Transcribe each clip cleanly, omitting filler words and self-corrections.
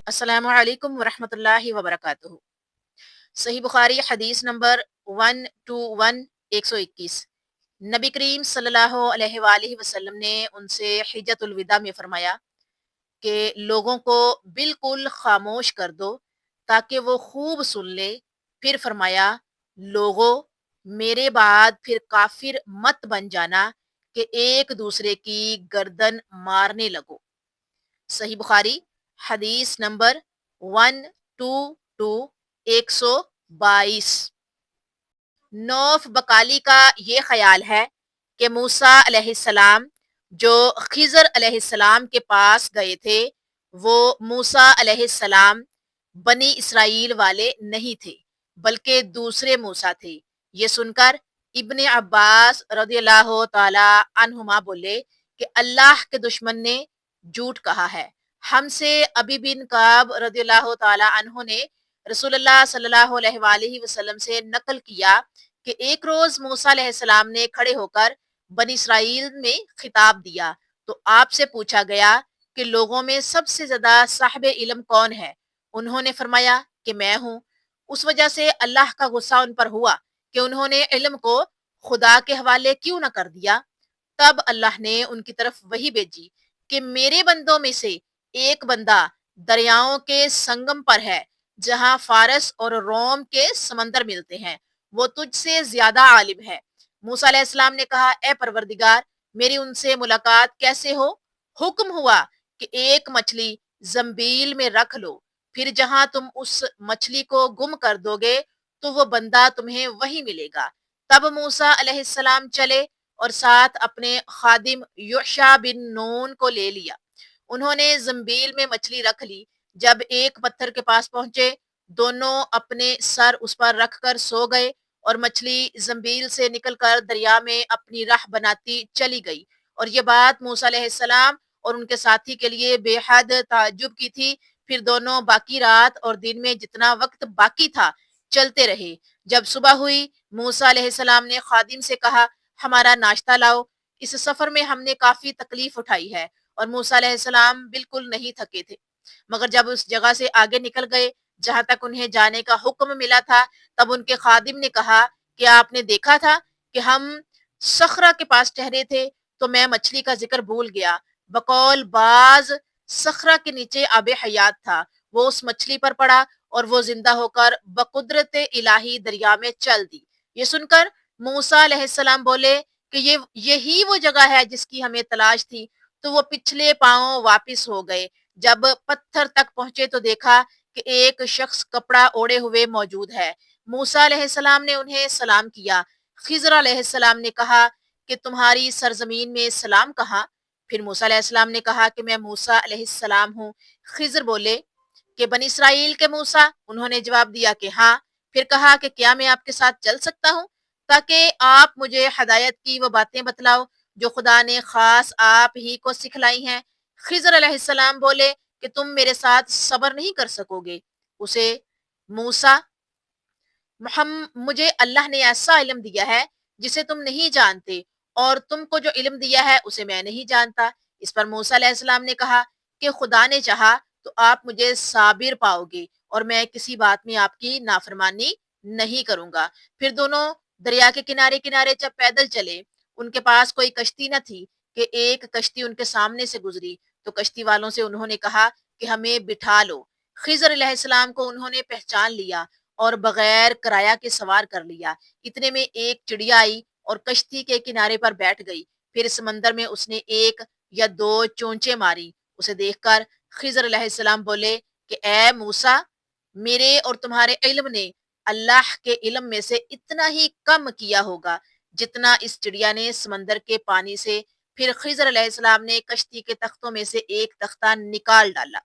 अस्सलामु अलैकुम वरहमतुल्लाहि वबरकातुहू। सही बुखारी हदीस नंबर 121 नबी करीम सल्लल्लाहु अलैहि वसल्लम ने उनसे हिज्जतुल विदा में फरमाया कि लोगों को बिल्कुल खामोश कर दो ताकि वो खूब सुन ले। फिर फरमाया, लोगों, मेरे बाद फिर काफिर मत बन जाना कि एक दूसरे की गर्दन मारने लगो। सही बुखारी हदीस नंबर 122 नौफ बकाली का ये ख्याल है कि मूसा अलैहिस्सलाम जो खिज़र अलैहिस्सलाम के पास गए थे, वो मूसा अलैहिस्सलाम बनी इसराइल वाले नहीं थे, बल्कि दूसरे मूसा थे। ये सुनकर इब्ने अब्बास रदियल्लाहु ताला अन्हुमा बोले कि अल्लाह के दुश्मन ने झूठ कहा है। हमसे अबी बिन काब रदियल्लाहु ताला अन्हु ने रसूलुल्लाह सल्लल्लाहु अलैहि वसल्लम से नकल किया कि एक रोज मूसा अलैहिस्सलाम ने खड़े होकर बनी इसराइल में खिताब दिया तो आपसे पूछा गया कि लोगों में सबसे ज्यादा साहिब इल्म कौन है। उन्होंने फरमाया कि मैं हूँ। उस वजह से अल्लाह का गुस्सा उन पर हुआ कि उन्होंने इल्म को खुदा के हवाले क्यों न कर दिया। तब अल्लाह ने उनकी तरफ वही भेजी कि मेरे बंदों में से एक बंदा दरियाओं के संगम पर है, जहां फारस और रोम के समंदर मिलते हैं। वो तुझसे ज्यादा आलिम है। मूसा अलैहिस्सलाम ने कहा, ए परवरदिगार, मेरी उनसे मुलाकात कैसे हो? हुक्म हुआ कि एक मछली जंबील में रख लो, फिर जहां तुम उस मछली को गुम कर दोगे तो वो बंदा तुम्हें वही मिलेगा। तब मूसा अलैहिस्सलाम चले और साथ अपने खादिम युशा बिन नून को ले लिया। उन्होंने जंबील में मछली रख ली। जब एक पत्थर के पास पहुंचे, दोनों अपने सर उस पर रखकर सो गए और मछली जंबील से निकलकर दरिया में अपनी राह बनाती चली गई। और ये बात मूसा अलैहिस्सलाम और उनके साथी के लिए बेहद ताज्जुब की थी। फिर दोनों बाकी रात और दिन में जितना वक्त बाकी था चलते रहे। जब सुबह हुई, मूसा अलैहिस्सलाम ने खादिम से कहा, हमारा नाश्ता लाओ, इस सफर में हमने काफी तकलीफ उठाई है। और मूसा अलैहिस्सलाम बिल्कुल नहीं थके थे, मगर जब उस जगह से आगे निकल गए जहां तक उन्हें जाने का हुक्म मिला था, तब उनके खादिम ने कहा कि आपने देखा था कि हम सखरा के पास ठहरे थे तो मैं मछली का जिक्र भूल गया। बकौल बाज सखरा के नीचे आबे हयात था। वो उस मछली पर पड़ा और वो जिंदा होकर बकुदरत इलाही दरिया में चल दी। ये सुनकर मूसा अलैहिस्सलाम बोले कि यही वो जगह है जिसकी हमें तलाश थी। तो वो पिछले पांव वापिस हो गए। जब पत्थर तक पहुंचे तो देखा कि एक शख्स कपड़ा ओढ़े हुए मौजूद है। मूसा अलैहिस्सलाम ने उन्हें सलाम किया। खिज़र अलैहिस्सलाम ने कहा कि तुम्हारी सरजमीन में सलाम कहाँ? फिर मूसा अलैहिस्सलाम ने कहा कि मैं मूसा अलैहिस्सलाम हूँ। खिज़र बोले कि बनी इसराइल के मूसा? उन्होंने जवाब दिया कि हाँ। फिर कहा कि क्या मैं आपके साथ चल सकता हूँ ताकि आप मुझे हदायत की वो बातें बतलाओ जो खुदा ने खास आप ही को सिखलाई हैं। खिज़र अलैहिस्सलाम बोले कि तुम मेरे साथ सब्र नहीं कर सकोगे। उसे मूसा, मुझे अल्लाह ने ऐसा इल्म दिया है जिसे तुम नहीं जानते, और तुमको जो इल्म दिया है उसे मैं नहीं जानता। इस पर मूसा अलैहिस्सलाम ने कहा कि खुदा ने चाहा तो आप मुझे साबिर पाओगे और मैं किसी बात में आपकी नाफरमानी नहीं करूंगा। फिर दोनों दरिया के किनारे किनारे जब पैदल चले, उनके पास कोई कश्ती न थी कि एक कश्ती उनके सामने से गुजरी तो कश्ती वालों से उन्होंने कहा कि हमें बिठा लो। खिज़र अलैहिस्सलाम को उन्होंने पहचान लिया और बगैर किराया के सवार कर लिया। इतने में एक चिड़िया आई और कश्ती के किनारे पर बैठ गई। फिर समंदर में उसने एक या दो चोंचे मारी। उसे देखकर खिज़र अलैहिस्सलाम बोले कि ए मूसा, मेरे और तुम्हारे इल्म ने अल्लाह के इल्म में से इतना ही कम किया होगा जितना इस चिड़िया ने समंदर के पानी से। फिर खिज़र अलैहिस्सलाम ने कश्ती के तख्तों में से एक तख्ता निकाल डाला।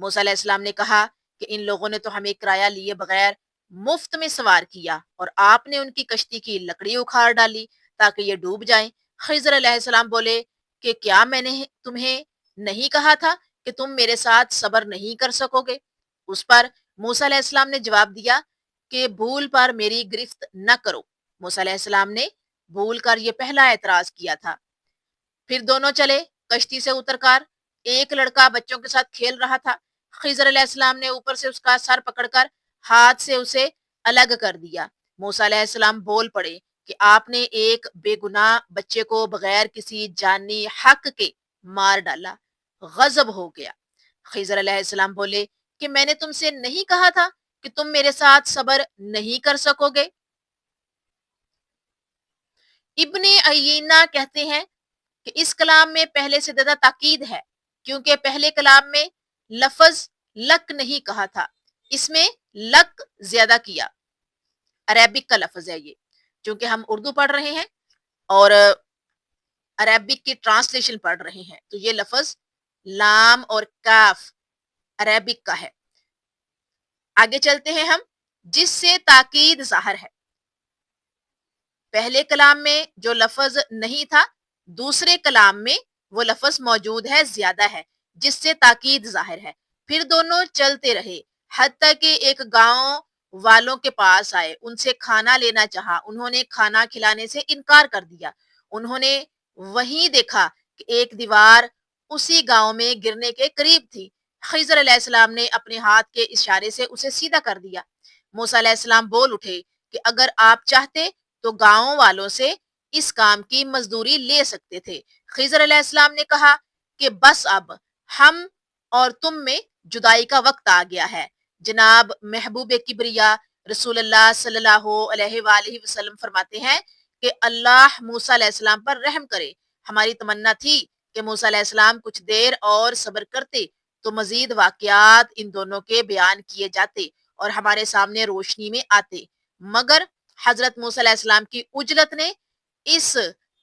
मूसा अलैहिस्सलाम ने कहा कि इन लोगों ने तो हमें किराया लिए बगैर मुफ्त में सवार किया और आपने उनकी कश्ती की लकड़ी उखाड़ डाली ताकि ये डूब जाएं। खिज़र अलैहिस्सलाम बोले कि क्या मैंने तुम्हें नहीं कहा था कि तुम मेरे साथ सब्र नहीं कर सकोगे? उस पर मूसा अलैहिस्सलाम ने जवाब दिया कि भूल पर मेरी गिरफ्त न करो। मूसा अलैहिस्सलाम ने بھول کر یہ پہلا اعتراض کیا تھا۔ پھر دونوں چلے کشتی سے اتر کر، ایک لڑکا بچوں کے ساتھ کھیل رہا تھا۔ خضر علیہ السلام نے اوپر سے اس کا سر پکڑ کر ہاتھ سے اسے الگ کر دیا۔ موسیٰ علیہ السلام بول پڑے کہ آپ نے ایک بے گناہ بچے کو بغیر کسی جانی حق کے مار ڈالا۔ غضب ہو گیا۔ خضر علیہ السلام بولے کہ میں نے تم سے نہیں کہا تھا کہ تم میرے ساتھ صبر نہیں کر سکو گے؟ ابن عیینہ کہتے ہیں کہ اس کلام میں پہلے سے زیادہ تاکید ہے، کیونکہ پہلے کلام میں لفظ لک نہیں کہا تھا، اس میں لک زیادہ کیا۔ عربک کا لفظ ہے یہ، چونکہ ہم اردو پڑھ رہے ہیں اور عربک کی ٹرانسلیشن پڑھ رہے ہیں، تو یہ لفظ لام اور کاف عربک کا ہے۔ آگے چلتے ہیں ہم، جس سے تاکید ظاہر ہے۔ پہلے کلام میں جو لفظ نہیں تھا، دوسرے کلام میں وہ لفظ موجود ہے، زیادہ ہے، جس سے تاکید ظاہر ہے۔ پھر دونوں چلتے رہے، حتیٰ کہ ایک گاؤں والوں کے پاس آئے، ان سے کھانا لینا چاہا، انہوں نے کھانا کھلانے سے انکار کر دیا۔ انہوں نے وہیں دیکھا کہ ایک دیوار اسی گاؤں میں گرنے کے قریب تھی۔ خضر علیہ السلام نے اپنے ہاتھ کے اشارے سے اسے سیدھا کر دیا۔ موسیٰ علیہ السلام بول اٹھے کہ اگر آپ چاہتے تو گاؤں والوں سے اس کام کی مزدوری لے سکتے تھے۔ خضر علیہ السلام نے کہا کہ بس اب ہم اور تم میں جدائی کا وقت آ گیا ہے۔ جناب محبوب کبریا رسول اللہ صلی اللہ علیہ وآلہ وسلم فرماتے ہیں کہ اللہ موسیٰ علیہ السلام پر رحم کرے۔ ہماری تمنا تھی کہ موسیٰ علیہ السلام کچھ دیر اور صبر کرتے تو مزید واقعات ان دونوں کے بیان کیے جاتے اور ہمارے سامنے روشنی میں آتے، مگر حضرت موسیٰ علیہ السلام کی عجلت نے اس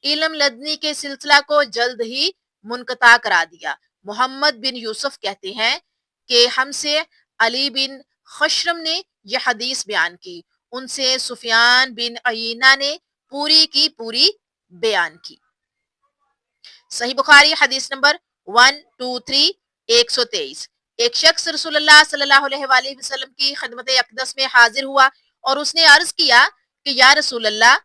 علم لدنی کے سلسلہ کو جلد ہی منقطع کرا دیا۔ محمد بن یوسف کہتے ہیں کہ ہم سے علی بن خشرم نے یہ حدیث بیان کی، ان سے سفیان بن عیینہ نے پوری کی پوری بیان کی۔ صحیح بخاری حدیث نمبر 123 123۔ ایک شخص رسول اللہ صلی اللہ علیہ وآلہ وسلم کی خدمت اقدس میں حاضر ہوا اور اس نے عرض کیا کہ یا رسول اللہ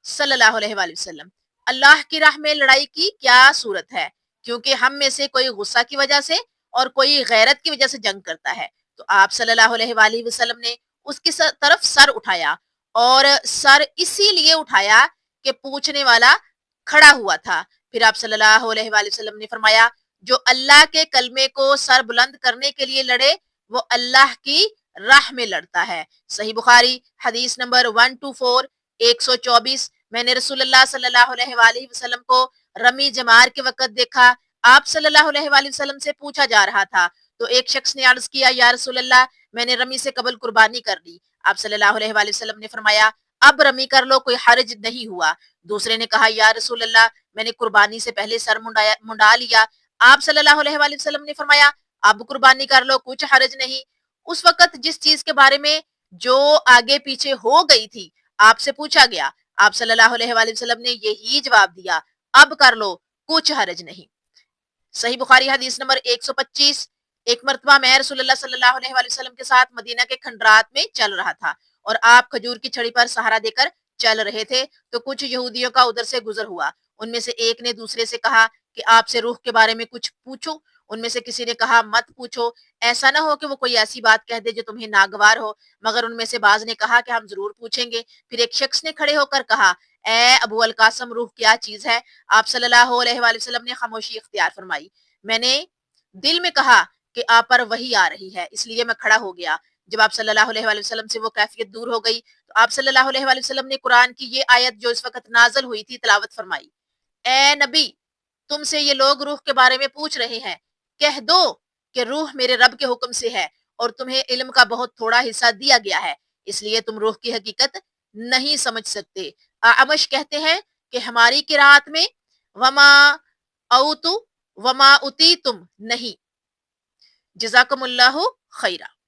صلی اللہ علیہ وآلہ وسلم، اللہ کی راہ میں لڑائی کی کیا صورت ہے؟ کیونکہ ہم میں سے کوئی غصہ کی وجہ سے اور کوئی غیرت کی وجہ سے جنگ کرتا ہے۔ تو آپ صلی اللہ علیہ وآلہ وسلم نے اس کی طرف سر اٹھایا، اور سر اسی لیے اٹھایا کہ پوچھنے والا کھڑا ہوا تھا۔ پھر آپ صلی اللہ علیہ وآلہ وسلم نے فرمایا جو اللہ کے کلمے کو سر بلند کرنے کے لیے لڑے وہ اللہ کی راہ میں لڑتا ہے۔ صحیح بخاری حدیث نمبر 124 124۔ میں نے رسول اللہ صلی اللہ علیہ وآلہ وسلم کو رمی جمار کے وقت دیکھا، آپ صلی اللہ علیہ وآلہ وسلم سے پوچھا جا رہا تھا تو ایک شخص نے عرض کیا یا رسول اللہ میں نے رمی سے قبل قربانی کر لی۔ آپ صلی اللہ علیہ وآلہ وسلم نے فرمایا اب رمی کر لو، کوئی حرج نہیں ہوا۔ دوسرے نے کہا یا رسول اللہ میں نے قربانی سے پہلے سر منڈا لیا۔ آپ صلی اللہ علیہ وآلہ وسلم نے فرمایا اب قربانی کر لو، کچھ حرج نہیں۔ اس وقت جس چیز کے بارے میں جو آگے پیچھے ہو گئی تھی آپ سے پوچھا گیا، آپ صلی اللہ علیہ وآلہ وسلم نے یہی جواب دیا اب کر لو، کچھ حرج نہیں۔ صحیح بخاری حدیث نمبر 125۔ ایک مرتبہ میں رسول اللہ صلی اللہ علیہ وآلہ وسلم کے ساتھ مدینہ کے کھنڈرات میں چل رہا تھا اور آپ کھجور کی چھڑی پر سہارا دے کر چل رہے تھے تو کچھ یہودیوں کا ادھر سے گزر ہوا۔ ان میں سے ایک نے دوسرے سے کہا کہ آپ سے روح کے بارے میں کچھ پوچھو۔ ان میں سے کسی نے کہا مت پوچھو، ایسا نہ ہو کہ وہ کوئی ایسی بات کہہ دے جو تمہیں ناگوار ہو، مگر ان میں سے بعض نے کہا کہ ہم ضرور پوچھیں گے۔ پھر ایک شخص نے کھڑے ہو کر کہا اے ابو القاسم، روح کیا چیز ہے؟ آپ صلی اللہ علیہ وآلہ وسلم نے خاموشی اختیار فرمائی۔ میں نے دل میں کہا کہ آپ پر وحی آ رہی ہے، اس لیے میں کھڑا ہو گیا۔ جب آپ صلی اللہ علیہ وآلہ وسلم سے وہ کیفیت دور ہو گئی تو آپ صلی اللہ علیہ وآلہ وسلم نے قرآن کی یہ آیت جو اس وقت نازل ہوئی تھی تلاوت فرمائی، اے نبی تم سے یہ لوگ روح کے بارے میں پوچھ رہے ہیں، کہہ دو کہ روح میرے رب کے حکم سے ہے اور تمہیں علم کا بہت تھوڑا حصہ دیا گیا ہے، اس لیے تم روح کی حقیقت نہیں سمجھ سکتے۔ اعمش کہتے ہیں کہ ہماری قرات میں وما اوتو وما اتی تم نہیں۔ جزاکم اللہ خیرہ۔